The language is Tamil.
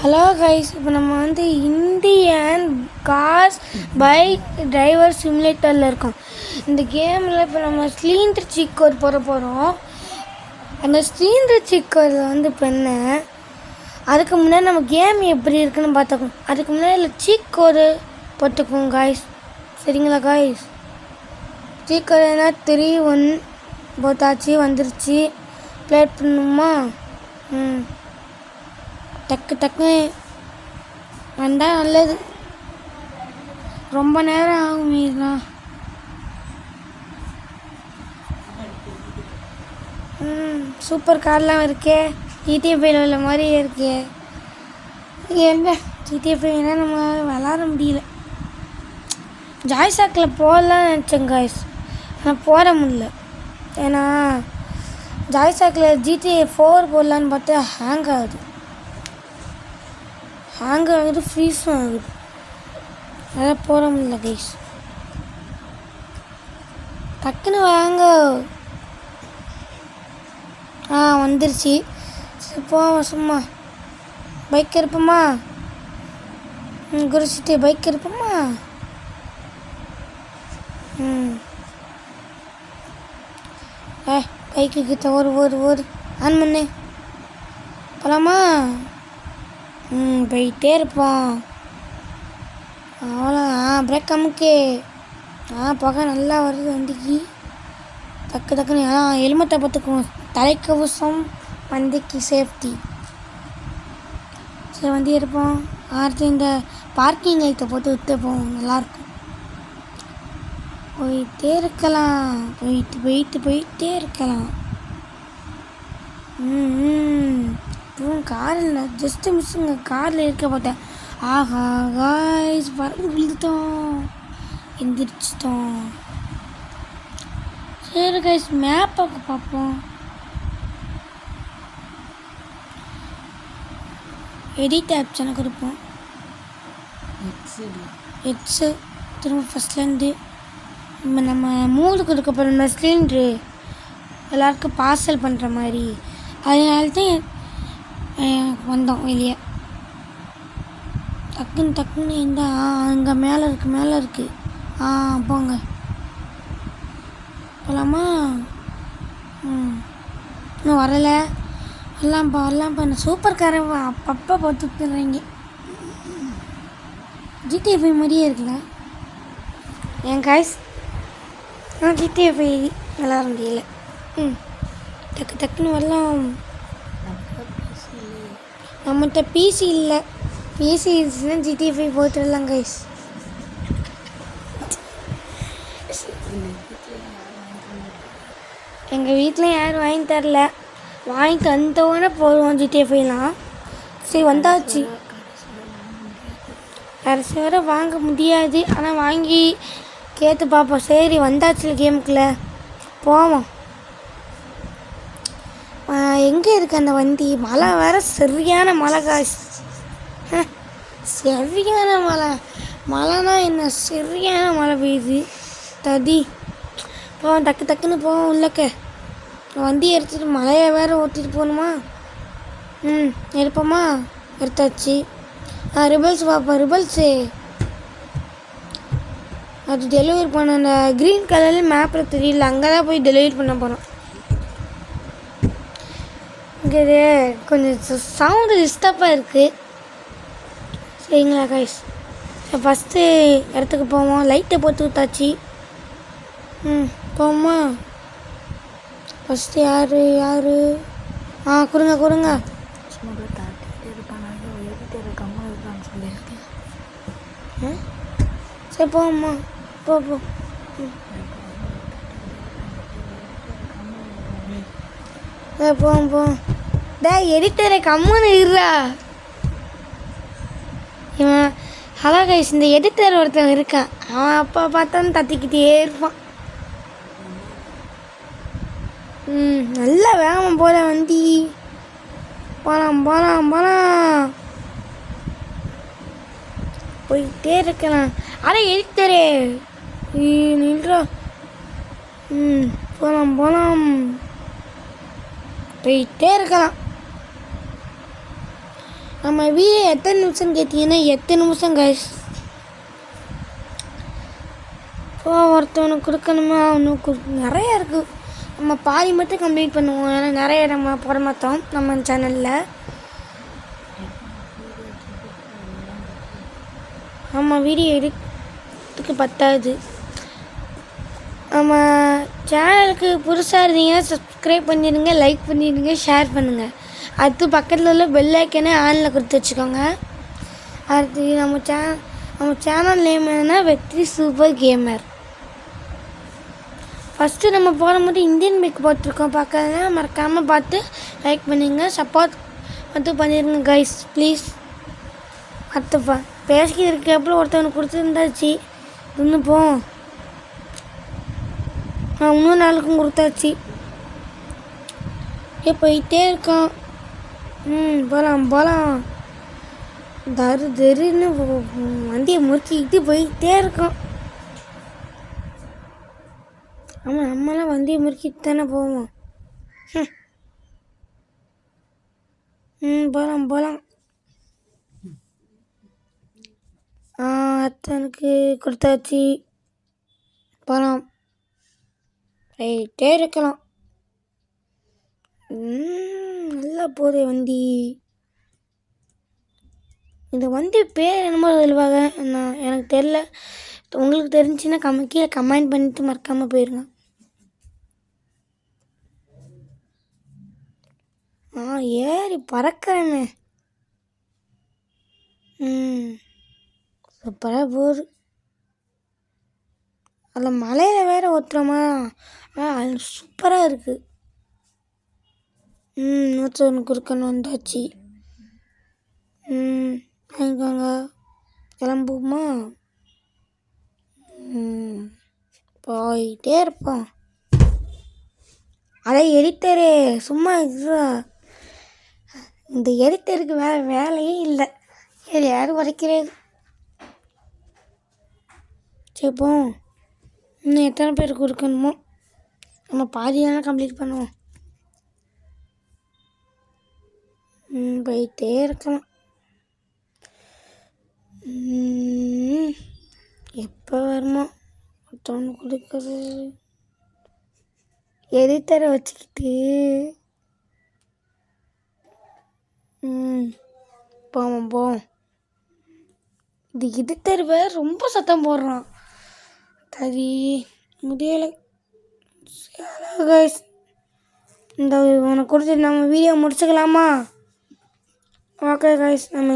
ஹலோ கைஸ், இப்போ நம்ம வந்து இந்தியன் கார்ஸ் பைக் டிரைவர் சிமுலேட்டரில் இருக்கோம். இந்த கேமில் இப்போ நம்ம ஸ்லீண்டர் சீக்கோர் போட போகிறோம். அந்த ஸ்லீண்டர் சீக்கோர் வந்து இப்போ என்ன, அதுக்கு முன்னாடி நம்ம கேம் எப்படி இருக்குன்னு பார்த்துக்கோம். அதுக்கு முன்னாடி இல்லை சீக்கோர் போட்டுக்கோங்க காய்ஸ், சரிங்களா காய்ஸ்? சீக்கோர் என்ன 3-1 போட்டாச்சு, வந்துருச்சு. ப்ளேட் பண்ணணுமா? டக்கு டக்கு வந்தால் நல்லது. ரொம்ப நேரம் ஆகும் இதெல்லாம். சூப்பர் கார்லாம் இருக்கே, ஜிடிஎஃப்ஐயில் உள்ள மாதிரியே இருக்கே. எங்கே ஜிடிஎஃப்ஐனா நம்ம விளாட முடியல. ஜாய்சாக்கில் போடலான்னு நினச்சேன் காய்ஸ், ஆனால் போட முடியல. ஏன்னா ஜாய்சாக்கில் GTA 4 போடலான்னு பார்த்தா ஹேங் ஆகுது, ஃப்ரீஸும் ஆகுது. அதெல்லாம் போட முடியல கைஸ். டக்குன்னு வாங்க. வந்துருச்சு. சரி போவோம். சும்மா பைக் இருப்போமா? குறிச்சிட்டு பைக் இருப்போமா? பைக்கு கிட்ட ஒரு ஆன் பண்ணு போலாமா? போயிட்டே இருப்போம். அவ்வளோ பிரேக் அமுக்கே. புகை நல்லா வருது வண்டிக்கு. டக்குன்னு ஹெல்மெட்டை பார்த்துக்குவோம். தலைக்கவசம் வண்டிக்கு சேஃப்டி. சரி வண்டி இருப்போம். அடுத்து இந்த பார்க்கிங் லைட்டை போட்டு விட்டுப்போம், நல்லாயிருக்கும். போயிட்டே இருக்கலாம், போயிட்டே இருக்கலாம். காரில் ஜஸ்ட்டு மிஸ்ஸுங்க, காரில் இருக்க போட்டேன். ஆஹா காய்ஸ், பறந்து விழுந்துட்டோம், எந்திரிச்சிட்டோம். சரி காய்ஸ், மேப்பை பார்ப்போம். எடிட் ஆப்ஷனை கொடுப்போம். எட்ஸு திரும்ப ஃபஸ்ட்லேருந்து நம்ம மூடு கொடுக்க போகிற சிலிண்ட்ரு எல்லாருக்கும் பார்சல் பண்ணுற மாதிரி. அதனால தான் வந்தோம் வெளியே. டக்குன்னு இந்த அங்கே மேலே இருக்குது. போங்க போகலாமா? இன்னும் வரலை. வரலாம்ப்பா. சூப்பர் காரை அப்பப்போ பார்த்து விட்டுறாங்க. GTA 5 மாதிரியே இருக்குல்ல என் காய்ஸ். GTA 5 விளாட முடியல. டக்குன்னு வரலாம். நம்மகிட்ட பிசி இல்லை. பிசி இருந்துச்சுன்னா GTA 5 போட்டுடலாம் கைஸ். எங்கள் வீட்டில் யாரும் வாங்கி தரல. வாங்கி தந்தோடனே போடுவோம் GTA 5லாம். சரி வந்தாச்சு. கடைசி வரை வாங்க முடியாது, ஆனால் வாங்கி கேட்டு பார்ப்போம். சரி வந்தாச்சு கேமுக்குள்ளே போவோம். எங்கே இருக்குது அந்த வண்டி? மழை வேறு, சரியான மழை காசு. சரியான மழைனா என்ன, சரியான மழை பெய்யுது. தடி போவோம், டக்குன்னு போவோம் உள்ளக்க. வண்டி எடுத்துகிட்டு மழையை வேறு ஓட்டிகிட்டு போகணுமா? எடுப்போமா? எடுத்தாச்சு. ரிபல்ஸ் பார்ப்போம். ரிபல்ஸு அது டெலிவரி பண்ண அந்த க்ரீன் கலரில் மேப்பில் தெரியல, அங்கே தான் போய் டெலிவரி பண்ண போகிறோம். இங்கே கொஞ்சம் சவுண்டு டிஸ்டர்பாக இருக்குது, சரிங்களா கைஸ்? ஃபஸ்ட்டு இடத்துக்கு போவோம். லைட்டை போட்டு விட்டாச்சு. போவோமா? ஃபஸ்ட்டு யார் கொடுங்க. சரி போவோம்மா, போ. போவோம். எடிட்டரை கம்முன்னு இருறா. இவன் ஹலோ கைஸ், இந்த எடிட்டர் ஒருத்தன் இருக்கான். அவன் அப்பா பார்த்தான்னு தத்திக்கிட்டே இருப்பான். நல்லா வேகமாக போல வண்டி. போகலாம் போயிட்டே இருக்கலாம். எடிட்டரே நின்றா. போகலாம் போயிட்டே இருக்கலாம். நம்ம வீடியோ எத்தனை நிமிஷம் கேட்டிங்கன்னா 8 நிமிஷம் கைஸ். இப்போ ஒருத்தவனுக்கு கொடுக்கணுமா அவனுக்கு நிறையா இருக்குது. நம்ம பாதி மட்டும் கம்ப்ளீட் பண்ணுவோம். ஏன்னா நிறைய நம்ம போட மாட்டோம் நம்ம சேனலில். நம்ம வீடியோ எடுத்துக்கு பத்தாது. நம்ம சேனலுக்கு புதுசாக இருந்தீங்கன்னா சப்ஸ்கிரைப் பண்ணிடுங்க, லைக் பண்ணிடுங்க, ஷேர் பண்ணுங்கள். அடுத்து பக்கத்தில் உள்ள பெல் ஐக்கனே ஆனில் கொடுத்து வச்சுக்கோங்க. அடுத்து நம்ம சேனல் நேம் என்னன்னா வெற்றி சூப்பர் கேமர். ஃபஸ்ட்டு நம்ம போடும்போது இந்தியன் பைக் போட்டிருக்கோம். பார்க்கறதுனா மறக்காமல் பார்த்து லைக் பண்ணுங்க, சப்போர்ட் மட்டும் பண்ணிடுங்க கைஸ் ப்ளீஸ். அடுத்து பேசிக்கிறதுக்கு அப்புறம் ஒருத்தவனுக்கு கொடுத்துருந்தாச்சு. இன்னும் இன்னும் நாளுக்கும் கொடுத்தாச்சு. போயிட்டே இருக்கான். போகலாம் தருன்னு வண்டியை முறுக்கிக்கிட்டு போயிட்டே இருக்கான். ஆமாம், நம்மளாம் வண்டியை முறுக்கிட்டு தானே போவோம். போகலாம். அத்தனுக்கு கொடுத்தாச்சு. போகலாம், போயிட்டே இருக்கலாம். நல்லா போதே வண்டி. இந்த வண்டி பேர் என்னமோ சொல்லுவாங்க, எனக்கு தெரில. உங்களுக்கு தெரிஞ்சுன்னா கீழே கமெண்ட் பண்ணிட்டு மறக்காமல் போயிருங்க. ஏறி பறக்கிறேன்னு சூப்பராக போகுது. அதில் மலையில் வேற ஓட்டுறோமா, அது சூப்பராக இருக்குது. 101 குறுக்கன்னு வந்தாச்சு. வாங்கிக்கோங்க, கிளம்புமா. போயிட்டே இருப்போம். அதை எடிட்டரு சும்மா இந்த எடிட்டருக்கு வேலையே இல்லை. யாரும் உரைக்கிறது. சரிப்போ, இன்னும் எத்தனை பேர் கொடுக்கணுமோ நம்ம பாதியெல்லாம் கம்ப்ளீட் பண்ணுவோம். போயிட்டே இருக்கலாம். எப்போ வருமோ ஒருத்தவனு கொடுக்குறது. எடிட்டரை வச்சுக்கிட்டு போவோம். இது எடிட்டர் வேறு ரொம்ப சத்தம் போடுறான். சரி, முடியலை. இந்த உனக்கு கொடுத்து நம்ம வீடியோ முடிச்சுக்கலாமா? ஓகே கைஸ், நம்ம